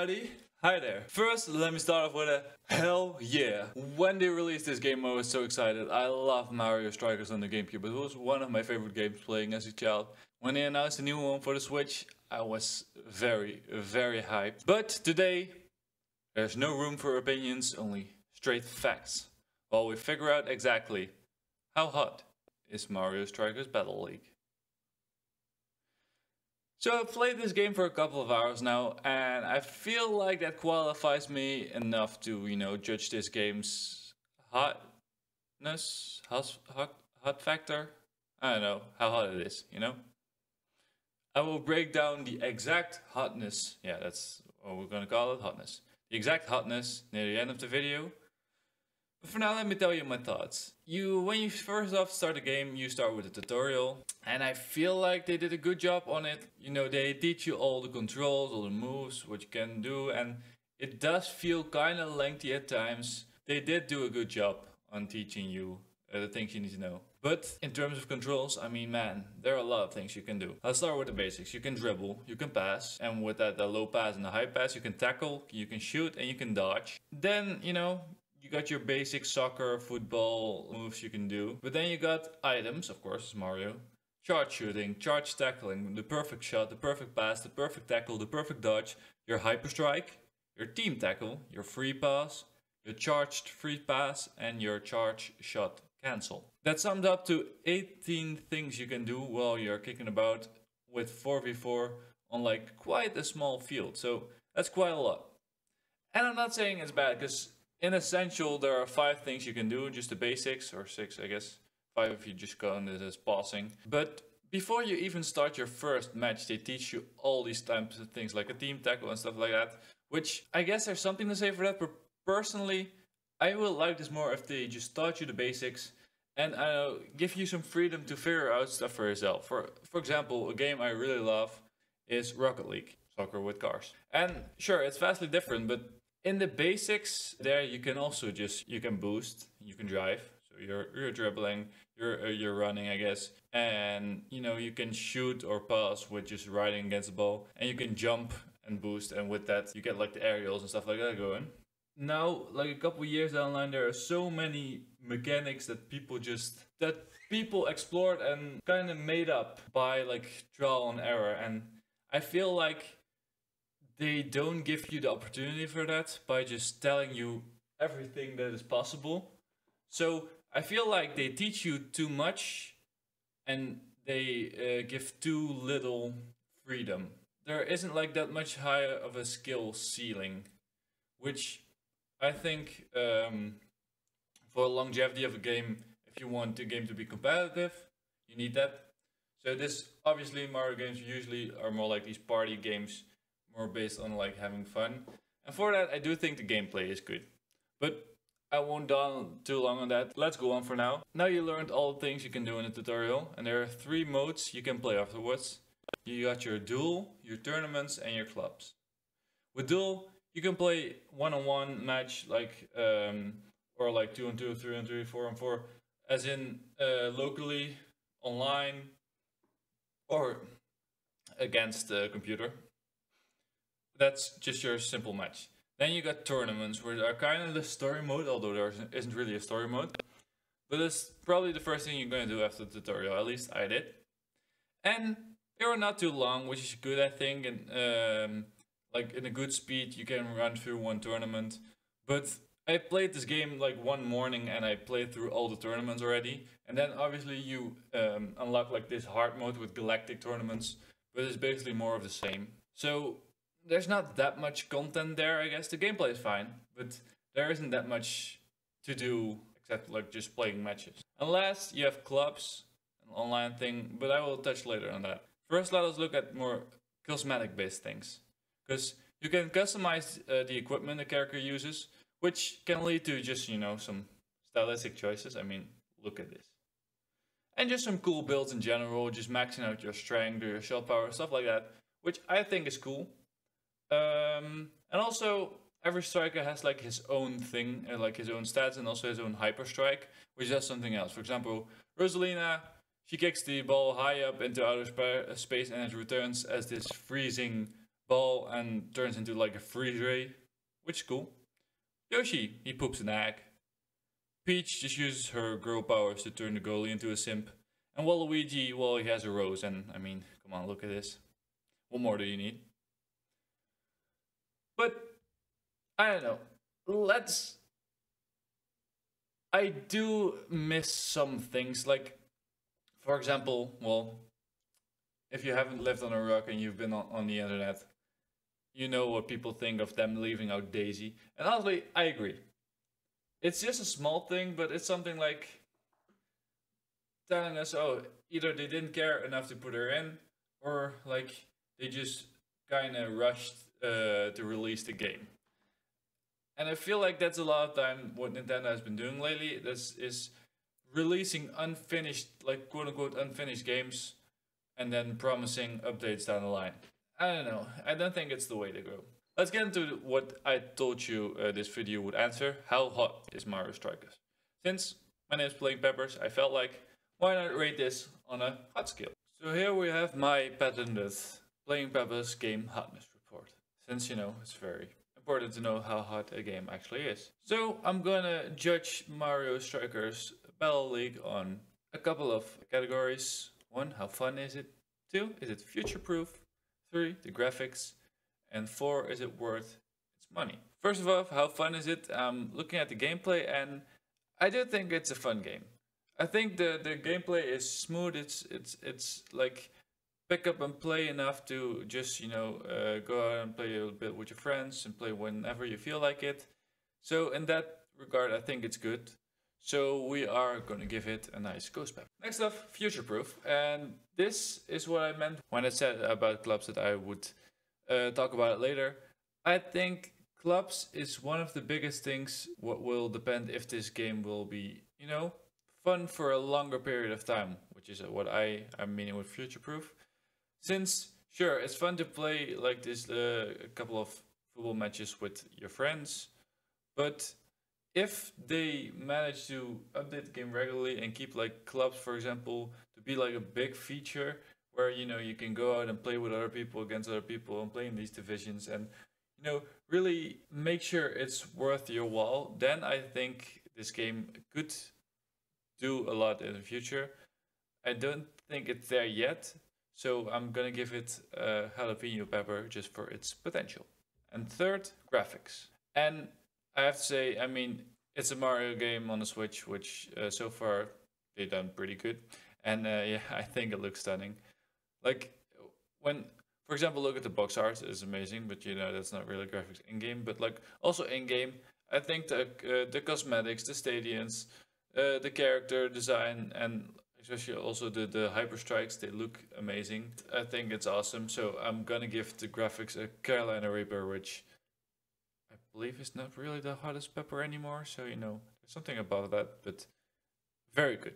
everybody! Hi there! First, let me start off with a hell yeah! When they released this game I was so excited. I love Mario Strikers on the GameCube. It was one of my favorite games playing as a child. When they announced a new one for the Switch, I was very hyped. But today, there's no room for opinions, only straight facts. While we figure out exactly how hot is Mario Strikers Battle League. So I've played this game for a couple of hours now, and I feel like that qualifies me enough to, judge this game's hotness, hot factor. I don't know how hot it is, I will break down the exact hotness. Yeah, that's what we're gonna call it, hotness. The exact hotness near the end of the video. But for now, let me tell you my thoughts. When you first off start the game, you start with a tutorial. And I feel like they did a good job on it. They teach you all the controls, all the moves, what you can do. And it does feel kind of lengthy at times. They did do a good job on teaching you the things you need to know. But in terms of controls, I mean, man, there are a lot of things you can do. I'll start with the basics. You can dribble, you can pass. And with that, the low pass and the high pass, you can tackle, you can shoot, and you can dodge. Then, you got your basic soccer, football moves you can do. But then you got items, of course, it's Mario. Charge shooting, charge tackling, the perfect shot, the perfect pass, the perfect tackle, the perfect dodge, your hyper strike, your team tackle, your free pass, your charged free pass, and your charge shot cancel. That sums up to 18 things you can do while you're kicking about with 4v4 on like quite a small field. So that's quite a lot. And I'm not saying it's bad, because in Essential, there are 5 things you can do, just the basics, or 6 I guess. 5 if you just count it as passing. But before you even start your first match, they teach you all these types of things, like a team tackle and stuff like that. Which, I guess there's something to say for that, but personally, I would like this more if they just taught you the basics and give you some freedom to figure out stuff for yourself. For example, a game I really love is Rocket League, soccer with cars. And sure, it's vastly different, but in the basics, there you can also you can boost, you can drive. So you're dribbling, you're running, I guess, and you can shoot or pass with just riding against the ball, and you can jump and boost, and with that you get like the aerials and stuff like that going. Now, like a couple years down the line, there are so many mechanics that people explored and kind of made up by like trial and error, and I feel like they don't give you the opportunity for that by just telling you everything that is possible. So I feel like they teach you too much and they give too little freedom. There isn't like that much higher of a skill ceiling, which I think for longevity of a game, if you want the game to be competitive, you need that. So obviously Mario games usually are more like these party games, more based on like having fun, and for that I do think the gameplay is good, but I won't dwell too long on that. Let's go on for now. Now you learned all the things you can do in the tutorial, and there are 3 modes you can play afterwards. You got your duel, your tournaments, and your clubs. With duel, you can play 1-on-1 match, like or like 2-on-2, 3-on-3, 4-on-4, as in locally, online, or against the computer. That's just your simple match. Then you got tournaments, which are kind of the story mode, although there isn't really a story mode. But it's probably the first thing you're going to do after the tutorial, at least I did. And they were not too long, which is good, I think. And like in a good speed, you can run through one tournament. But I played this game like one morning and I played through all the tournaments already. And then obviously you unlock like this hard mode with galactic tournaments, but it's basically more of the same. So there's not that much content there, I guess. The gameplay is fine, but there isn't that much to do except like just playing matches. Unless you have clubs, an online thing, but I will touch later on that. First, let us look at more cosmetic based things, because you can customize the equipment the character uses, which can lead to just, some stylistic choices. I mean, look at this. And just some cool builds in general, just maxing out your strength or your shot power, stuff like that, which I think is cool. And also, every striker has like his own thing, like his own stats, and also his own hyper strike, which does something else. For example, Rosalina, she kicks the ball high up into outer space and it returns as this freezing ball and turns into like a freeze ray, which is cool. Yoshi, he poops an egg. Peach just uses her girl powers to turn the goalie into a simp. And Waluigi, well, he has a rose, and I mean, come on, look at this. What more do you need? But, I don't know. I do miss some things, like, for example, well, if you haven't lived on a rock and you've been on the internet, you know what people think of them leaving out Daisy. And honestly, I agree. It's just a small thing, but it's something like telling us, oh, either they didn't care enough to put her in, or like they just kind of rushed to release the game. And I feel like that's a lot of time what Nintendo has been doing lately. This is releasing unfinished, like quote unquote unfinished games, and then promising updates down the line. I don't know. I don't think it's the way to go. Let's get into what I told you this video would answer. How hot is Mario Strikers? Since my name is Playing Peppers, I felt like, why not rate this on a hot scale? So here we have my patented Playing Peppers game hotness report. Since, you know, it's very important to know how hot a game actually is. So I'm gonna judge Mario Strikers Battle League on a couple of categories. 1, how fun is it? 2, is it future-proof? 3, the graphics. And 4, is it worth its money? First of all, how fun is it? I'm looking at the gameplay and I do think it's a fun game. I think the gameplay is smooth. It's like pick up and play enough to just, you know, go out and play a little bit with your friends and play whenever you feel like it. So in that regard, I think it's good. So we are going to give it a nice ghost pepper. Next up, future-proof. And this is what I meant when I said about clubs that I would talk about it later. I think clubs is one of the biggest things. What will depend if this game will be, you know, fun for a longer period of time, which is what I'm meaning with future-proof. Since, sure, it's fun to play like this a couple of football matches with your friends, but if they manage to update the game regularly and keep like clubs, for example, to be like a big feature where, you know, you can go out and play with other people against other people and play in these divisions and, you know, really make sure it's worth your while, then I think this game could do a lot in the future. I don't think it's there yet, so I'm gonna give it a jalapeno pepper just for its potential. And third, graphics. And I have to say, I mean, it's a Mario game on the Switch, which so far they've done pretty good. And yeah, I think it looks stunning. Like, when, for example, look at the box art, it's amazing, but you know, that's not really graphics in-game. But like, also in-game, I think the cosmetics, the stadiums, the character design, and especially also the hyper strikes, they look amazing. I think it's awesome, so I'm gonna give the graphics a Carolina Reaper, which I believe is not really the hottest pepper anymore, so you know, there's something about that, but very good.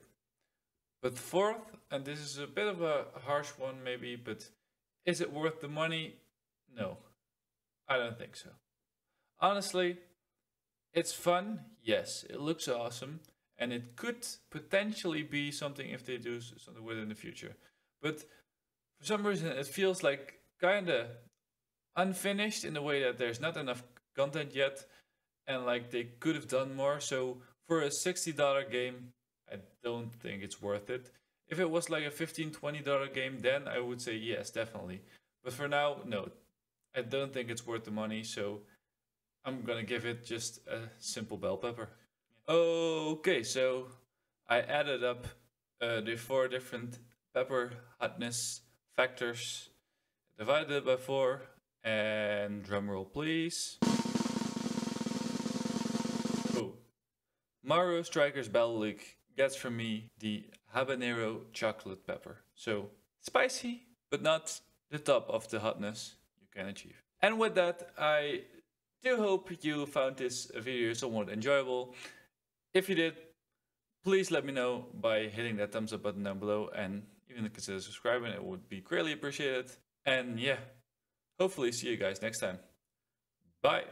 But fourth, and this is a bit of a harsh one maybe, but is it worth the money? No, I don't think so. Honestly, it's fun, yes, it looks awesome, and it could potentially be something if they do something with it in the future. But for some reason, it feels like kinda unfinished in the way that there's not enough content yet, and like they could have done more. So for a $60 game, I don't think it's worth it. If it was like a $15-20 game, then I would say yes, definitely. But for now, no, I don't think it's worth the money, so I'm gonna give it just a simple bell pepper. Okay, so I added up the 4 different pepper hotness factors, divided it by 4, and drumroll please. Oh, Mario Strikers Battle League gets from me the habanero chocolate pepper. So spicy, but not the top of the hotness you can achieve. And with that, I do hope you found this video somewhat enjoyable. If you did, please let me know by hitting that thumbs up button down below, and even consider subscribing, it would be greatly appreciated. And yeah, hopefully see you guys next time. Bye!